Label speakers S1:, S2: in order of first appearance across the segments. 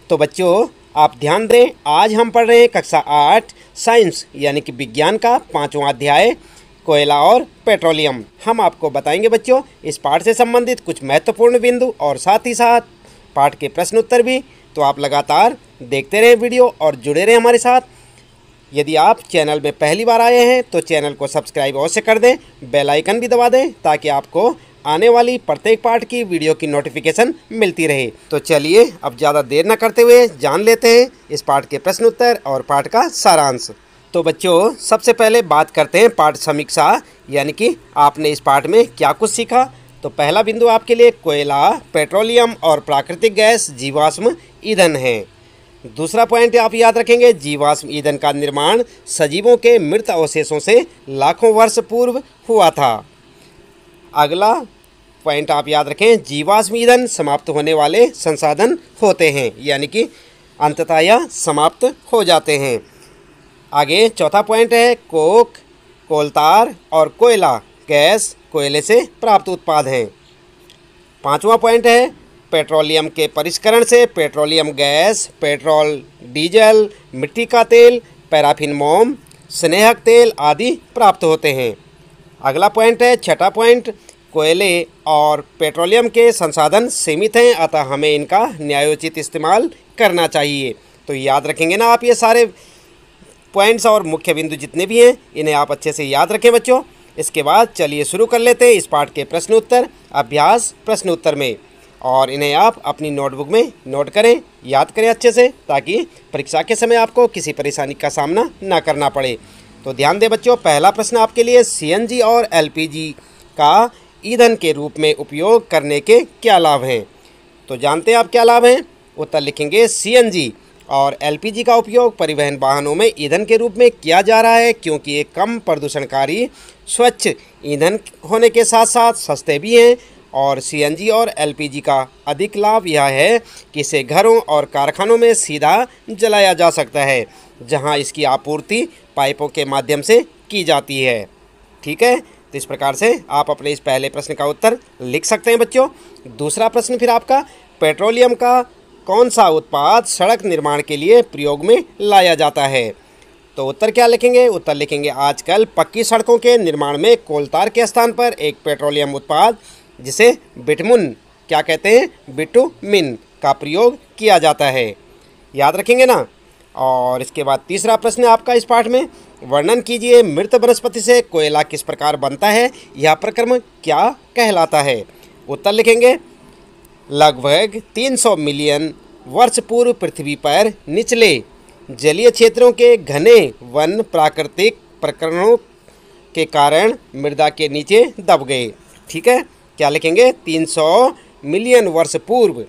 S1: तो बच्चों आप ध्यान दें, आज हम पढ़ रहे हैं कक्षा 8 साइंस यानी कि विज्ञान का 5वां अध्याय कोयला और पेट्रोलियम। हम आपको बताएंगे बच्चों इस पाठ से संबंधित कुछ महत्वपूर्ण बिंदु और साथ ही साथ पाठ के प्रश्न उत्तर भी। तो आप लगातार देखते रहें वीडियो और जुड़े रहें हमारे साथ। यदि आप चैनल में पहली बार आए हैं तो चैनल को सब्सक्राइब अवश्य कर दें, बेल आइकन भी दबा दें ताकि आपको आने वाली प्रत्येक पाठ की वीडियो की नोटिफिकेशन मिलती रहे। तो चलिए अब ज़्यादा देर न करते हुए जान लेते हैं इस पाठ के प्रश्न उत्तर और पाठ का सारांश। तो बच्चों सबसे पहले बात करते हैं पाठ समीक्षा यानी कि आपने इस पाठ में क्या कुछ सीखा। तो पहला बिंदु आपके लिए कोयला, पेट्रोलियम और प्राकृतिक गैस जीवाश्म ईंधन है। दूसरा पॉइंट आप याद रखेंगे, जीवाश्म ईंधन का निर्माण सजीवों के मृत अवशेषों से लाखों वर्ष पूर्व हुआ था। अगला पॉइंट आप याद रखें, जीवाश्म ईंधन समाप्त होने वाले संसाधन होते हैं यानी कि अंततः यह समाप्त हो जाते हैं। आगे चौथा पॉइंट है, कोक, कोलतार और कोयला गैस कोयले से प्राप्त उत्पाद हैं। पांचवा पॉइंट है, पेट्रोलियम के परिष्करण से पेट्रोलियम गैस, पेट्रोल, डीजल, मिट्टी का तेल, पैराफिन मोम, स्नेहक तेल आदि प्राप्त होते हैं। अगला पॉइंट है छठा पॉइंट, कोयले और पेट्रोलियम के संसाधन सीमित हैं अतः हमें इनका न्यायोचित इस्तेमाल करना चाहिए। तो याद रखेंगे ना आप ये सारे पॉइंट्स और मुख्य बिंदु जितने भी हैं इन्हें आप अच्छे से याद रखें बच्चों। इसके बाद चलिए शुरू कर लेते हैं इस पाठ के प्रश्न उत्तर अभ्यास प्रश्न उत्तर में, और इन्हें आप अपनी नोटबुक में नोट करें, याद करें अच्छे से ताकि परीक्षा के समय आपको किसी परेशानी का सामना ना करना पड़े। तो ध्यान दें बच्चों, पहला प्रश्न आपके लिए, सीएनजी और एलपीजी का ईंधन के रूप में उपयोग करने के क्या लाभ हैं। तो जानते हैं आप क्या लाभ हैं। उत्तर लिखेंगे, सीएनजी और एलपीजी का उपयोग परिवहन वाहनों में ईंधन के रूप में किया जा रहा है क्योंकि ये कम प्रदूषणकारी स्वच्छ ईंधन होने के साथ साथ सस्ते भी हैं। और सीएनजी और एलपीजी का अधिक लाभ यह है कि इसे घरों और कारखानों में सीधा जलाया जा सकता है जहां इसकी आपूर्ति पाइपों के माध्यम से की जाती है। ठीक है, तो इस प्रकार से आप अपने इस पहले प्रश्न का उत्तर लिख सकते हैं बच्चों। दूसरा प्रश्न फिर आपका, पेट्रोलियम का कौन सा उत्पाद सड़क निर्माण के लिए प्रयोग में लाया जाता है। तो उत्तर क्या लिखेंगे। उत्तर लिखेंगे, आजकल पक्की सड़कों के निर्माण में कोलतार के स्थान पर एक पेट्रोलियम उत्पाद जिसे बिटमुन क्या कहते हैं, बिटुमिन का प्रयोग किया जाता है। याद रखेंगे ना। और इसके बाद तीसरा प्रश्न आपका इस पाठ में, वर्णन कीजिए मृत वनस्पति से कोयला किस प्रकार बनता है, यह प्रक्रम क्या कहलाता है। उत्तर लिखेंगे, लगभग 300 मिलियन वर्ष पूर्व पृथ्वी पर निचले जलीय क्षेत्रों के घने वन प्राकृतिक प्रकरणों के कारण मृदा के नीचे दब गए। ठीक है, क्या लिखेंगे, 300 मिलियन वर्ष पूर्व,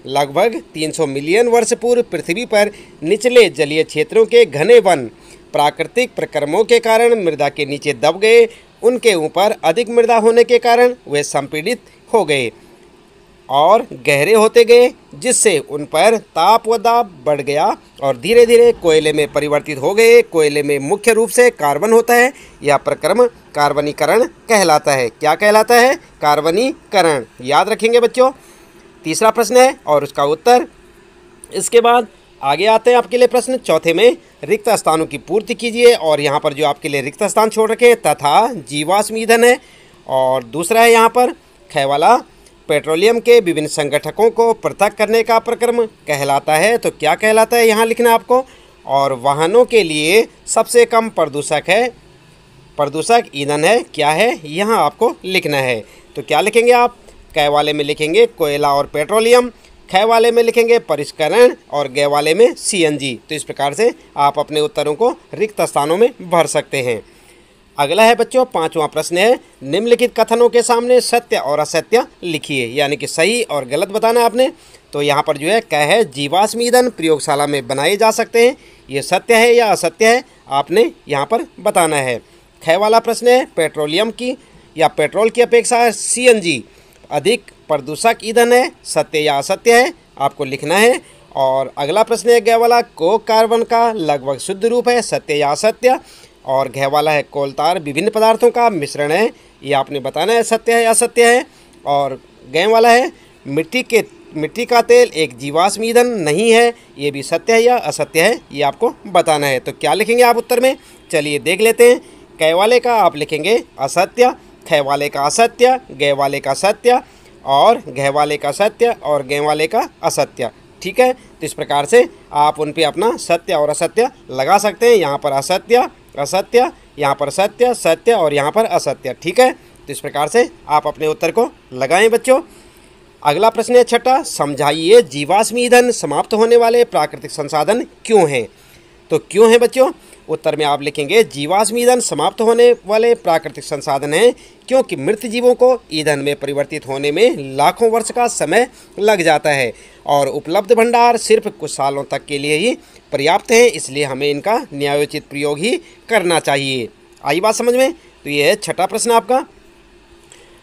S1: लगभग 300 मिलियन वर्ष पूर्व पृथ्वी पर निचले जलीय क्षेत्रों के घने वन प्राकृतिक प्रक्रमों के कारण मृदा के नीचे दब गए। उनके ऊपर अधिक मृदा होने के कारण वे संपीड़ित हो गए और गहरे होते गए जिससे उन पर ताप व दाब बढ़ गया और धीरे धीरे कोयले में परिवर्तित हो गए। कोयले में मुख्य रूप से कार्बन होता है। यह प्रक्रम कार्बनीकरण कहलाता है। क्या कहलाता है, कार्बनीकरण। याद रखेंगे बच्चों। तीसरा प्रश्न है और उसका उत्तर। इसके बाद आगे आते हैं आपके लिए प्रश्न चौथे में, रिक्त स्थानों की पूर्ति कीजिए। और यहाँ पर जो आपके लिए रिक्त स्थान छोड़ रखे तथा जीवाश्म ईंधन है। और दूसरा है यहाँ पर ख वाला, पेट्रोलियम के विभिन्न संगठकों को पृथक करने का प्रक्रम कहलाता है। तो क्या कहलाता है यहाँ लिखना आपको। और वाहनों के लिए सबसे कम प्रदूषक ईंधन है, क्या है यहाँ आपको लिखना है। तो क्या लिखेंगे आप, क वाले में लिखेंगे कोयला और पेट्रोलियम, ख वाले में लिखेंगे परिष्करण और ग वाले में सीएनजी। तो इस प्रकार से आप अपने उत्तरों को रिक्त स्थानों में भर सकते हैं। अगला है बच्चों पांचवा प्रश्न है, निम्नलिखित कथनों के सामने सत्य और असत्य लिखिए, यानी कि सही और गलत बताना आपने। तो यहाँ पर जो है क है, जीवाश्म ईंधन प्रयोगशाला में बनाए जा सकते हैं, ये सत्य है या असत्य है आपने यहाँ पर बताना है। ख वाला प्रश्न है, पेट्रोलियम की या पेट्रोल की अपेक्षा सीएनजी अधिक प्रदूषक ईंधन है, सत्य या असत्य है आपको लिखना है। और अगला प्रश्न है ग वाला, कोक कार्बन का लगभग शुद्ध रूप है, सत्य या असत्य। और घ वाला है, कोलतार विभिन्न पदार्थों का मिश्रण है, ये आपने बताना है सत्य है या असत्य है। और ग वाला है, मिट्टी के मिट्टी का तेल एक जीवाश्म ईंधन नहीं है, ये भी सत्य है या असत्य है, ये आपको बताना है। तो क्या लिखेंगे आप उत्तर में, चलिए देख लेते हैं। कै वाले का आप लिखेंगे असत्य, ख वाले का असत्य, ग वाले का सत्य और घ वाले का सत्य और ग वाले का असत्य। ठीक है, तो इस प्रकार से आप उन पे अपना सत्य और असत्य लगा सकते हैं। यहाँ पर असत्य असत्य, यहाँ पर सत्य सत्य और यहाँ पर असत्य। ठीक है, तो इस प्रकार से आप अपने उत्तर को लगाएं बच्चों। अगला प्रश्न है छठा, समझाइए जीवाश्म ईंधन समाप्त होने वाले प्राकृतिक संसाधन क्यों हैं। तो क्यों हैं बच्चों, उत्तर में आप लिखेंगे जीवाश्म ईंधन समाप्त होने वाले प्राकृतिक संसाधन हैं क्योंकि मृत जीवों को ईंधन में परिवर्तित होने में लाखों वर्ष का समय लग जाता है और उपलब्ध भंडार सिर्फ कुछ सालों तक के लिए ही पर्याप्त हैं, इसलिए हमें इनका न्यायोचित प्रयोग ही करना चाहिए। आई बात समझ में। तो ये है छठा प्रश्न आपका।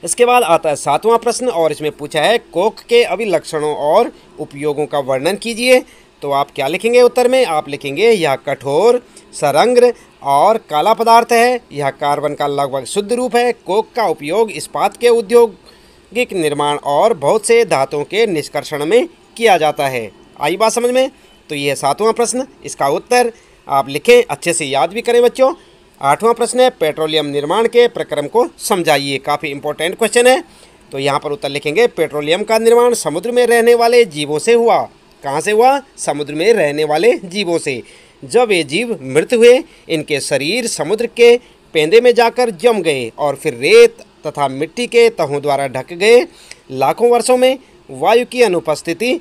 S1: इसके बाद आता है सातवां प्रश्न और इसमें पूछा है कोक के अभिलक्षणों और उपयोगों का वर्णन कीजिए। तो आप क्या लिखेंगे उत्तर में, आप लिखेंगे यह कठोर, सरंग्र और काला पदार्थ है, यह कार्बन का लगभग शुद्ध रूप है। कोक का उपयोग इस्पात के औद्योगिक निर्माण और बहुत से धातुओं के निष्कर्षण में किया जाता है। आई बात समझ में। तो यह सातवां प्रश्न, इसका उत्तर आप लिखें, अच्छे से याद भी करें बच्चों। आठवां प्रश्न है पेट्रोलियम निर्माण के प्रक्रम को समझाइए। काफ़ी इंपॉर्टेंट क्वेश्चन है। तो यहाँ पर उत्तर लिखेंगे पेट्रोलियम का निर्माण समुद्र में रहने वाले जीवों से हुआ। कहाँ से हुआ, समुद्र में रहने वाले जीवों से। जब ये जीव मृत हुए इनके शरीर समुद्र के पेंदे में जाकर जम गए और फिर रेत तथा मिट्टी के तहों द्वारा ढक गए। लाखों वर्षों में वायु की अनुपस्थिति,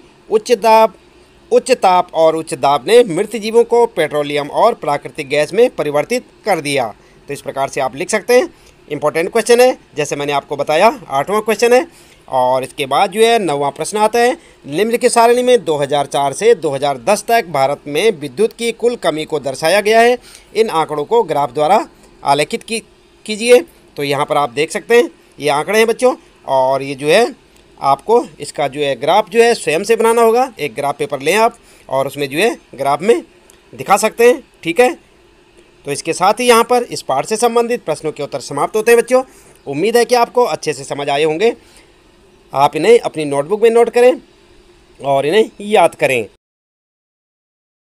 S1: उच्च ताप और उच्च दाब ने मृत जीवों को पेट्रोलियम और प्राकृतिक गैस में परिवर्तित कर दिया। तो इस प्रकार से आप लिख सकते हैं। इंपॉर्टेंट क्वेश्चन है, जैसे मैंने आपको बताया आठवां क्वेश्चन है। और इसके बाद जो है नौवां प्रश्न आता है, निम्नलिखित सारणी में 2004 से 2010 तक भारत में विद्युत की कुल कमी को दर्शाया गया है। इन आंकड़ों को ग्राफ द्वारा आलेखित कीजिए। तो यहाँ पर आप देख सकते हैं ये आंकड़े हैं बच्चों, और ये जो है आपको इसका जो है ग्राफ जो है स्वयं से बनाना होगा। एक ग्राफ पेपर लें आप और उसमें जो है ग्राफ में दिखा सकते हैं। ठीक है, तो इसके साथ ही यहाँ पर इस पाठ से संबंधित प्रश्नों के उत्तर समाप्त होते हैं बच्चों। उम्मीद है कि आपको अच्छे से समझ आए होंगे। आप इन्हें अपनी नोटबुक में नोट करें और इन्हें याद करें।